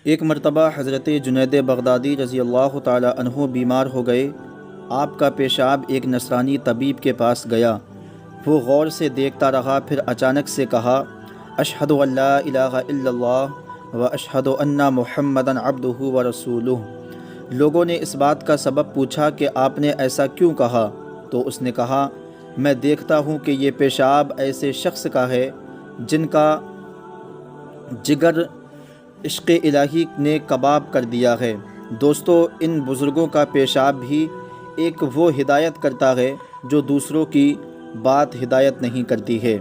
ایک مرتبہ حضرت جنید بغدادی رضی اللہ تعالی عنہ بیمار ہو گئے۔ آپ کا پیشاب ایک نصرانی طبیب کے پاس گیا۔ وہ غور سے دیکھتا رہا، پھر اچانک سے کہا، اشہد ان لا الہ الا اللہ و اشہد ان محمدًا عبدہ و رسولہ۔ لوگوں نے اس بات کا سبب پوچھا کہ آپ نے ایسا کیوں کہا؟ تو اس نے کہا، میں دیکھتا ہوں کہ یہ پیشاب ایسے شخص کا ہے جن کا جگر عشق الہی نے کباب کر دیا ہے۔ دوستو، ان بزرگوں کا پیشاب بھی ایک وہ ہدایت کرتا ہے جو دوسروں کی بات ہدایت نہیں کرتی ہے۔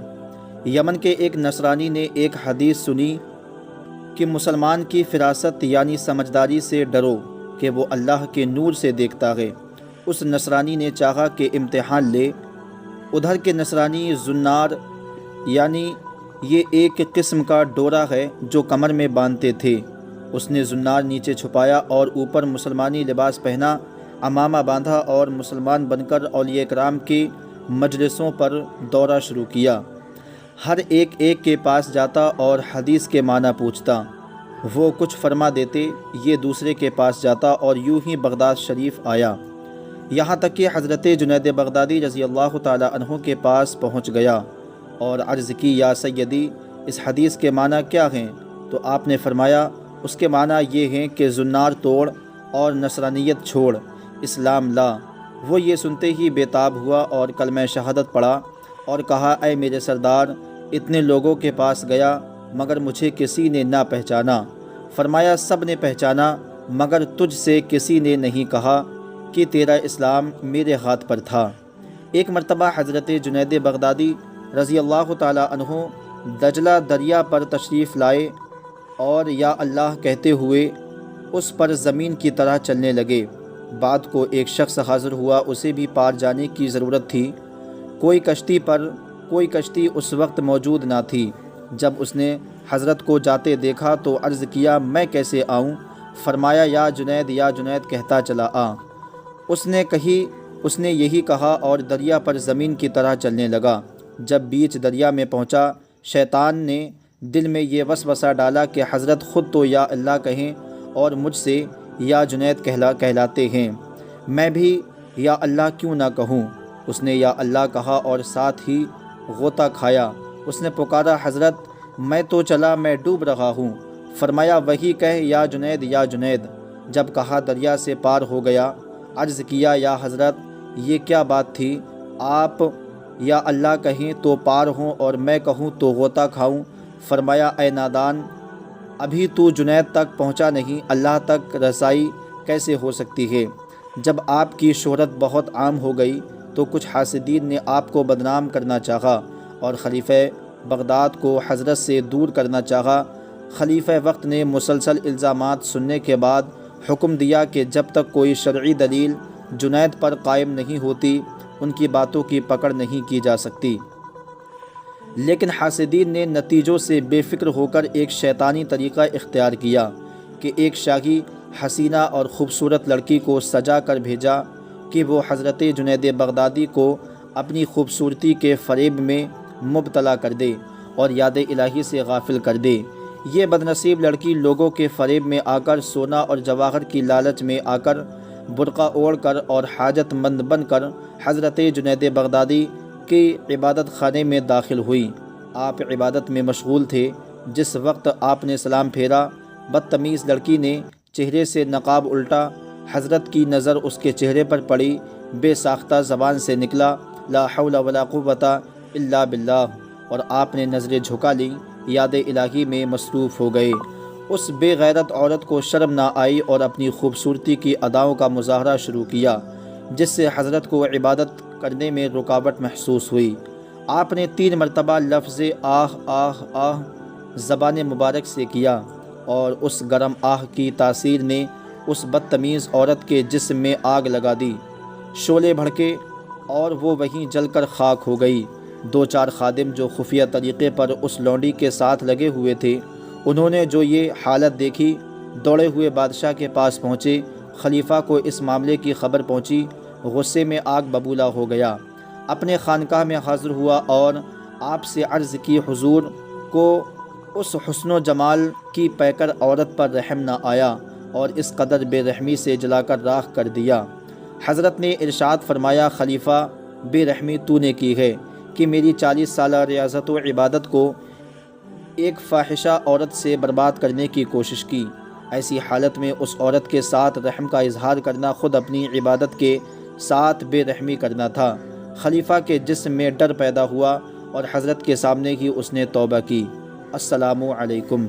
یمن کے ایک نصرانی نے ایک حدیث سنی کہ مسلمان کی فراست یعنی سمجھداری سے ڈرو کہ وہ اللہ کے نور سے دیکھتا ہے۔ اس نصرانی نے چاہا کہ امتحان لے۔ ادھر کے نصرانی زنار یعنی یہ ایک قسم کا ڈورا ہے جو کمر میں باندھتے تھے۔ اس نے زنار نیچے چھپایا اور اوپر مسلمانی لباس پہنا، عمامہ باندھا اور مسلمان بن کر اولیاء کرام کی مجلسوں پر دورہ شروع کیا۔ ہر ایک کے پاس جاتا اور حدیث کے معنی پوچھتا۔ وہ کچھ فرما دیتے، یہ دوسرے کے پاس جاتا اور یوں ہی بغداد شریف آیا، یہاں تک کہ حضرت جنید بغدادی رضی اللہ تعالی عنہ کے پاس پہنچ گیا اور عرض کی، یا سیدی، اس حدیث کے معنی کیا ہیں؟ تو آپ نے فرمایا، اس کے معنی یہ ہیں کہ زنار توڑ اور نصرانیت چھوڑ، اسلام لا۔ وہ یہ سنتے ہی بے تاب ہوا اور کلمہ شہادت پڑھا اور کہا، اے میرے سردار، اتنے لوگوں کے پاس گیا مگر مجھے کسی نے نہ پہچانا۔ فرمایا، سب نے پہچانا مگر تجھ سے کسی نے نہیں کہا کہ تیرا اسلام میرے ہاتھ پر تھا۔ ایک مرتبہ حضرت جنید بغدادی رضی اللہ تعالی عنہ دجلہ دریا پر تشریف لائے اور یا اللہ کہتے ہوئے اس پر زمین کی طرح چلنے لگے۔ بعد کو ایک شخص حاضر ہوا، اسے بھی پار جانے کی ضرورت تھی۔ کوئی کشتی اس وقت موجود نہ تھی۔ جب اس نے حضرت کو جاتے دیکھا تو عرض کیا، میں کیسے آؤں؟ فرمایا، یا جنید کہتا چلا آ۔ اس نے یہی کہا اور دریا پر زمین کی طرح چلنے لگا۔ جب بیچ دریا میں پہنچا، شیطان نے دل میں یہ وسوسہ ڈالا کہ حضرت خود تو یا اللہ کہیں اور مجھ سے یا جنید کہلاتے ہیں، میں بھی یا اللہ کیوں نہ کہوں؟ اس نے یا اللہ کہا اور ساتھ ہی غوطہ کھایا۔ اس نے پکارا، حضرت میں تو چلا، میں ڈوب رہا ہوں۔ فرمایا، وہی کہہ، یا جنید۔ جب کہا دریا سے پار ہو گیا۔ عرض کیا، یا حضرت یہ کیا بات تھی؟ آپ یا اللہ کہیں تو پار ہوں اور میں کہوں تو غوطہ کھاؤں؟ فرمایا، اے نادان، ابھی تو جنید تک پہنچا نہیں، اللہ تک رسائی کیسے ہو سکتی ہے؟ جب آپ کی شہرت بہت عام ہو گئی تو کچھ حاسدین نے آپ کو بدنام کرنا چاہا اور خلیفہ بغداد کو حضرت سے دور کرنا چاہا۔ خلیفہ وقت نے مسلسل الزامات سننے کے بعد حکم دیا کہ جب تک کوئی شرعی دلیل جنید پر قائم نہیں ہوتی، ان کی باتوں کی پکڑ نہیں کی جا سکتی۔ لیکن حاسدین نے نتیجوں سے بے فکر ہو کر ایک شیطانی طریقہ اختیار کیا کہ ایک شاہی حسینہ اور خوبصورت لڑکی کو سجا کر بھیجا کہ وہ حضرت جنید بغدادی کو اپنی خوبصورتی کے فریب میں مبتلا کر دے اور یاد الہی سے غافل کر دے۔ یہ بدنصیب لڑکی لوگوں کے فریب میں آ کر، سونا اور جواہر کی لالچ میں آ کر، برقع اوڑھ کر اور حاجت مند بن کر حضرت جنید بغدادی کی عبادت خانے میں داخل ہوئی۔ آپ عبادت میں مشغول تھے۔ جس وقت آپ نے سلام پھیرا، بدتمیز لڑکی نے چہرے سے نقاب الٹا۔ حضرت کی نظر اس کے چہرے پر پڑی، بے ساختہ زبان سے نکلا، لا حول ولا قوت الا باللہ، اور آپ نے نظریں جھکا لیں، یاد الہی میں مصروف ہو گئے۔ اس بے غیرت عورت کو شرم نہ آئی اور اپنی خوبصورتی کی اداؤں کا مظاہرہ شروع کیا، جس سے حضرت کو عبادت کرنے میں رکاوٹ محسوس ہوئی۔ آپ نے 3 مرتبہ لفظ آہ آہ آہ زبان مبارک سے کیا اور اس گرم آہ کی تاثیر نے اس بدتمیز عورت کے جسم میں آگ لگا دی۔ شعلے بھڑکے اور وہ وہیں جل کر خاک ہو گئی۔ 2-4 خادم جو خفیہ طریقے پر اس لونڈی کے ساتھ لگے ہوئے تھے، انہوں نے جو یہ حالت دیکھی، دوڑے ہوئے بادشاہ کے پاس پہنچے۔ خلیفہ کو اس معاملے کی خبر پہنچی، غصے میں آگ ببولا ہو گیا۔ اپنے خانقاہ میں حاضر ہوا اور آپ سے عرض کی، حضور کو اس حسن و جمال کی پیکر عورت پر رحم نہ آیا اور اس قدر بے رحمی سے جلا کر راکھ کر دیا۔ حضرت نے ارشاد فرمایا، خلیفہ بے رحمی تو نے کی ہے کہ میری 40 سالہ ریاضت و عبادت کو ایک فاحشہ عورت سے برباد کرنے کی کوشش کی۔ ایسی حالت میں اس عورت کے ساتھ رحم کا اظہار کرنا خود اپنی عبادت کے ساتھ بے رحمی کرنا تھا۔ خلیفہ کے جسم میں ڈر پیدا ہوا اور حضرت کے سامنے ہی اس نے توبہ کی۔ السلام علیکم۔